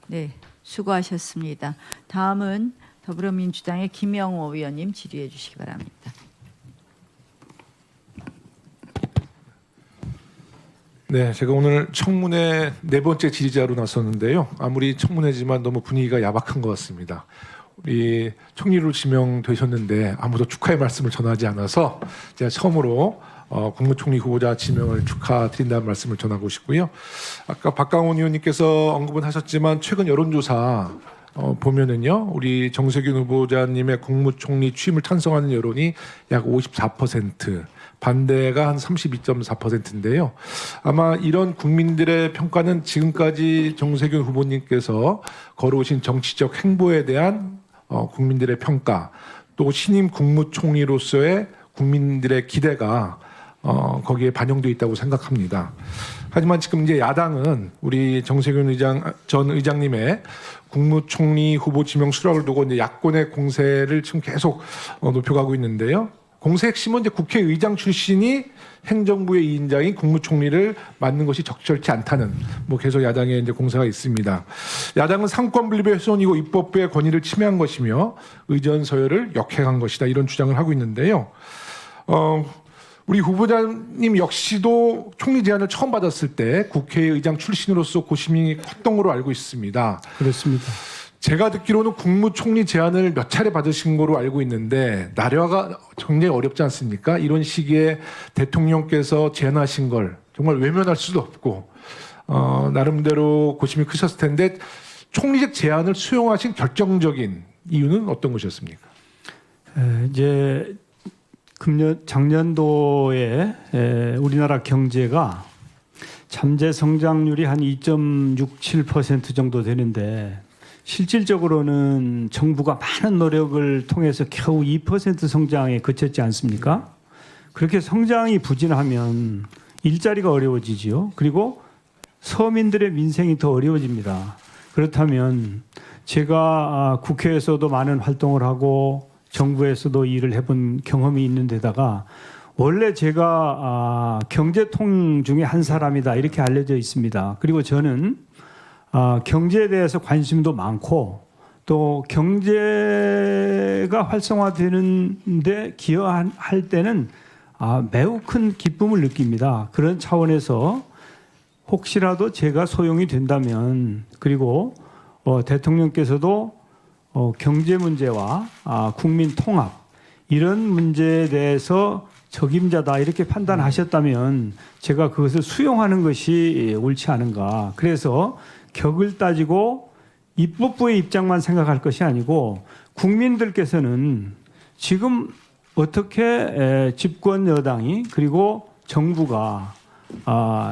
네, 수고하셨습니다. 다음은 더불어민주당의 김영호 의원님 질의해 주시기 바랍니다. 네, 제가 오늘 청문회 네 번째 질의자로 나섰는데요. 아무리 청문회지만 너무 분위기가 야박한 것 같습니다. 우리 총리로 지명되셨는데 아무도 축하의 말씀을 전하지 않아서 제가 처음으로 국무총리 후보자 지명을 축하드린다는 말씀을 전하고 싶고요. 아까 박강원 의원님께서 언급은 하셨지만 최근 여론조사 보면은요, 우리 정세균 후보자님의 국무총리 취임을 찬성하는 여론이 약 54%, 반대가 한 32.4%인데요. 아마 이런 국민들의 평가는 지금까지 정세균 후보님께서 걸어오신 정치적 행보에 대한 국민들의 평가, 또 신임 국무총리로서의 국민들의 기대가 거기에 반영되어 있다고 생각합니다. 하지만 지금 이제 야당은 우리 정세균 전 의장님의 국무총리 후보 지명 수락을 두고 이제 야권의 공세를 지금 계속 높여가고 있는데요. 공세 핵심은 이제 국회의장 출신이 행정부의 2인자인 국무총리를 맡는 것이 적절치 않다는 계속 야당의 이제 공세가 있습니다. 야당은 상권 분립의 훼손이고 입법부의 권위를 침해한 것이며 의전 서열을 역행한 것이다, 이런 주장을 하고 있는데요. 우리 후보자님 역시도 총리 제안을 처음 받았을 때 국회의장 출신으로서 고심이 컸던 걸로 알고 있습니다. 그렇습니다. 제가 듣기로는 국무총리 제안을 몇 차례 받으신 거로 알고 있는데 나려가 굉장히 어렵지 않습니까? 이런 시기에 대통령께서 제안하신 걸 정말 외면할 수도 없고 나름대로 고심이 크셨을 텐데 총리직 제안을 수용하신 결정적인 이유는 어떤 것이었습니까? 이제 작년도에 우리나라 경제가 잠재 성장률이 한 2.67% 정도 되는데 실질적으로는 정부가 많은 노력을 통해서 겨우 2% 성장에 그쳤지 않습니까? 그렇게 성장이 부진하면 일자리가 어려워지지요. 그리고 서민들의 민생이 더 어려워집니다. 그렇다면 제가 국회에서도 많은 활동을 하고 정부에서도 일을 해본 경험이 있는 데다가 원래 제가 경제통 중에 한 사람이다, 이렇게 알려져 있습니다. 그리고 저는 경제에 대해서 관심도 많고 또 경제가 활성화되는데 기여할 때는 매우 큰 기쁨을 느낍니다. 그런 차원에서 혹시라도 제가 소용이 된다면, 그리고 대통령께서도 경제 문제와 국민 통합, 이런 문제에 대해서 적임자다, 이렇게 판단하셨다면 제가 그것을 수용하는 것이 옳지 않은가. 그래서 격을 따지고 입법부의 입장만 생각할 것이 아니고 국민들께서는 지금 어떻게 집권 여당이 그리고 정부가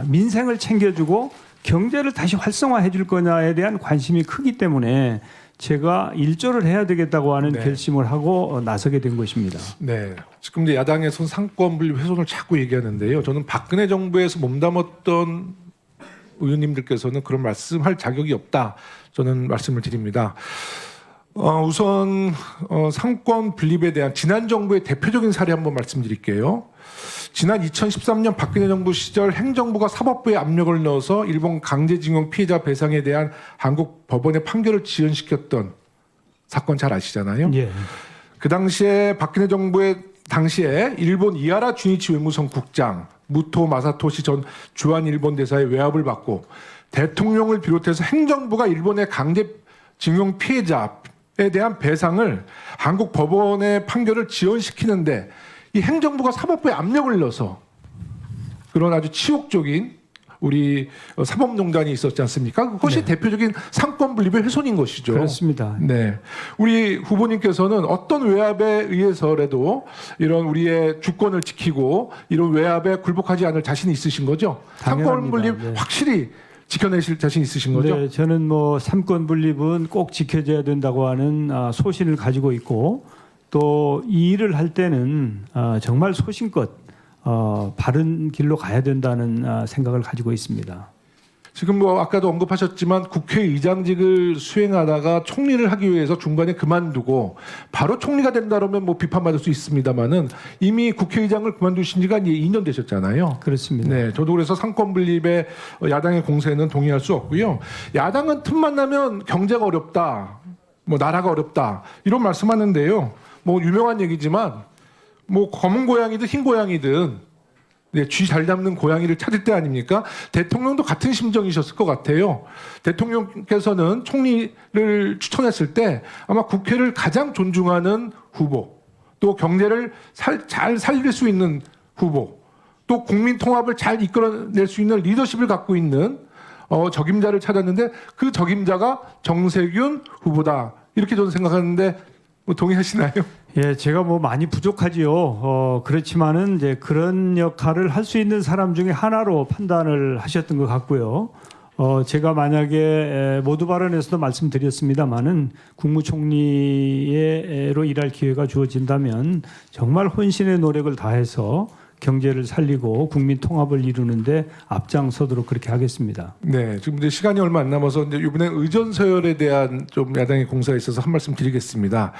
민생을 챙겨주고 경제를 다시 활성화해 줄 거냐에 대한 관심이 크기 때문에 제가 일조를 해야 되겠다고 하는 결심을 하고 나서게 된 것입니다. 네, 지금 이제 야당에서는 상권 분립 훼손을 자꾸 얘기하는데요. 저는 박근혜 정부에서 몸담았던 의원님들께서는 그런 말씀할 자격이 없다, 저는 말씀을 드립니다. 우선 상권 분립에 대한 지난 정부의 대표적인 사례 한번 말씀드릴게요. 지난 2013년 박근혜 정부 시절 행정부가 사법부에 압력을 넣어서 일본 강제징용 피해자 배상에 대한 한국 법원의 판결을 지연시켰던 사건 잘 아시잖아요. 예. 그 당시에 박근혜 정부의 당시에 일본 이하라 주니치 외무성 국장, 무토 마사토시 전 주한 일본 대사의 외압을 받고 대통령을 비롯해서 행정부가 일본의 강제징용 피해자에 대한 배상을 한국 법원의 판결을 지연시키는데 이 행정부가 사법부에 압력을 넣어서 그런 아주 치욕적인 우리 사법농단이 있었지 않습니까? 그것이 대표적인 상권 분립의 훼손인 것이죠. 그렇습니다. 네, 우리 후보님께서는 어떤 외압에 의해서라도 이런 우리의 주권을 지키고 이런 외압에 굴복하지 않을 자신이 있으신 거죠? 상권 분립 확실히 지켜내실 자신 있으신 거죠? 네, 저는 삼권 분립은 꼭 지켜져야 된다고 하는 소신을 가지고 있고, 또 이 일을 할 때는 정말 소신껏 바른 길로 가야 된다는 생각을 가지고 있습니다. 지금 뭐 아까도 언급하셨지만 국회의장직을 수행하다가 총리를 하기 위해서 중간에 그만두고 바로 총리가 된다 그러면 뭐 비판받을 수 있습니다만은 이미 국회의장을 그만두신 지가 이제 2년 되셨잖아요. 그렇습니다. 네, 저도 그래서 상권 분립에 야당의 공세는 동의할 수 없고요. 야당은 틈만 나면 경제가 어렵다, 뭐 나라가 어렵다 이런 말씀하는데요. 뭐 유명한 얘기지만 뭐 검은 고양이든 흰 고양이든 네, 쥐 잘 잡는 고양이를 찾을 때 아닙니까? 대통령도 같은 심정이셨을 것 같아요. 대통령께서는 총리를 추천했을 때 아마 국회를 가장 존중하는 후보, 또 경제를 잘 살릴 수 있는 후보, 또 국민 통합을 잘 이끌어낼 수 있는 리더십을 갖고 있는 적임자를 찾았는데 그 적임자가 정세균 후보다. 이렇게 저는 생각하는데 뭐 동의하시나요? 예, 제가 뭐 많이 부족하지요. 그렇지만은 이제 그런 역할을 할 수 있는 사람 중에 하나로 판단을 하셨던 것 같고요. 제가 만약에 모두 발언에서도 말씀드렸습니다만은 국무총리로 일할 기회가 주어진다면 정말 혼신의 노력을 다해서 경제를 살리고 국민 통합을 이루는데 앞장서도록 그렇게 하겠습니다. 네, 지금 이제 시간이 얼마 안 남아서 이제 이번에 의전 서열에 대한 좀 야당의 공세가 있어서 한 말씀 드리겠습니다.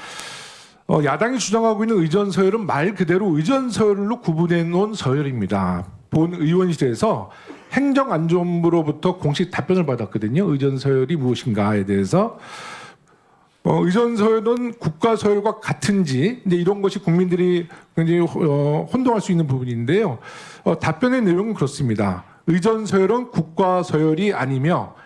야당이 주장하고 있는 의전 서열은 말 그대로 의전 서열로 구분해 놓은 서열입니다. 본 의원실에서 행정안전부로부터 공식 답변을 받았거든요. 의전 서열이 무엇인가에 대해서. 의전 서열은 국가 서열과 같은지 이제 이런 것이 국민들이 굉장히 혼동할 수 있는 부분인데요. 답변의 내용은 그렇습니다. 의전 서열은 국가 서열이 아니며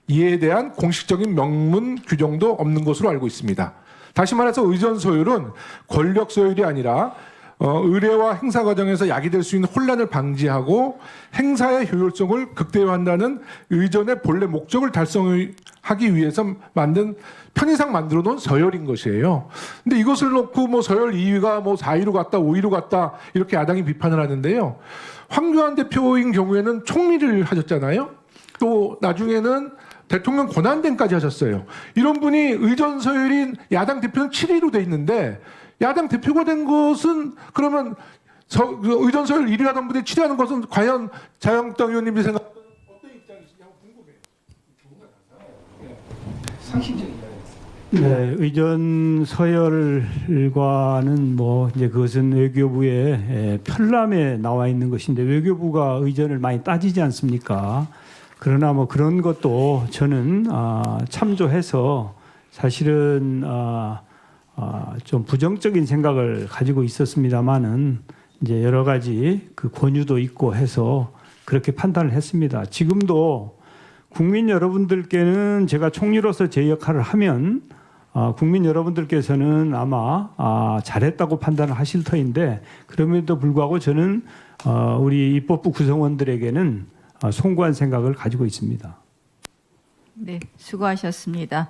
이에 대한 공식적인 명문 규정도 없는 것으로 알고 있습니다. 다시 말해서 의전 서열은 권력 서열이 아니라 의례와 행사 과정에서 야기될 수 있는 혼란을 방지하고 행사의 효율성을 극대화한다는 의전의 본래 목적을 달성하기 위해서 만든 편의상 만들어 놓은 서열인 것이에요. 근데 이것을 놓고 뭐 서열 2위가 뭐 4위로 갔다 5위로 갔다 이렇게 야당이 비판을 하는데요. 황교안 대표인 경우에는 총리를 하셨잖아요. 또 나중에는 대통령 권한대행까지 하셨어요. 이런 분이 의전 서열인 야당 대표는 7위로 돼 있는데 야당 대표가 된 것은 그러면 의전 서열 1위 하던 분이 7위 하는 것은 과연 자유한국당 의원님이 생각하는 어떤 입장이신지 궁금해요. 상식적인 네, 의전 서열과는 뭐 이제 그것은 외교부의 편람에 나와 있는 것인데 외교부가 의전을 많이 따지지 않습니까? 그러나 뭐 그런 것도 저는 참조해서 사실은 좀 부정적인 생각을 가지고 있었습니다만은 이제 여러 가지 그 권유도 있고 해서 그렇게 판단을 했습니다. 지금도 국민 여러분들께는 제가 총리로서 제 역할을 하면 국민 여러분들께서는 아마 잘했다고 판단을 하실 터인데 그럼에도 불구하고 저는 우리 입법부 구성원들에게는 송구한 생각을 가지고 있습니다. 네, 수고하셨습니다.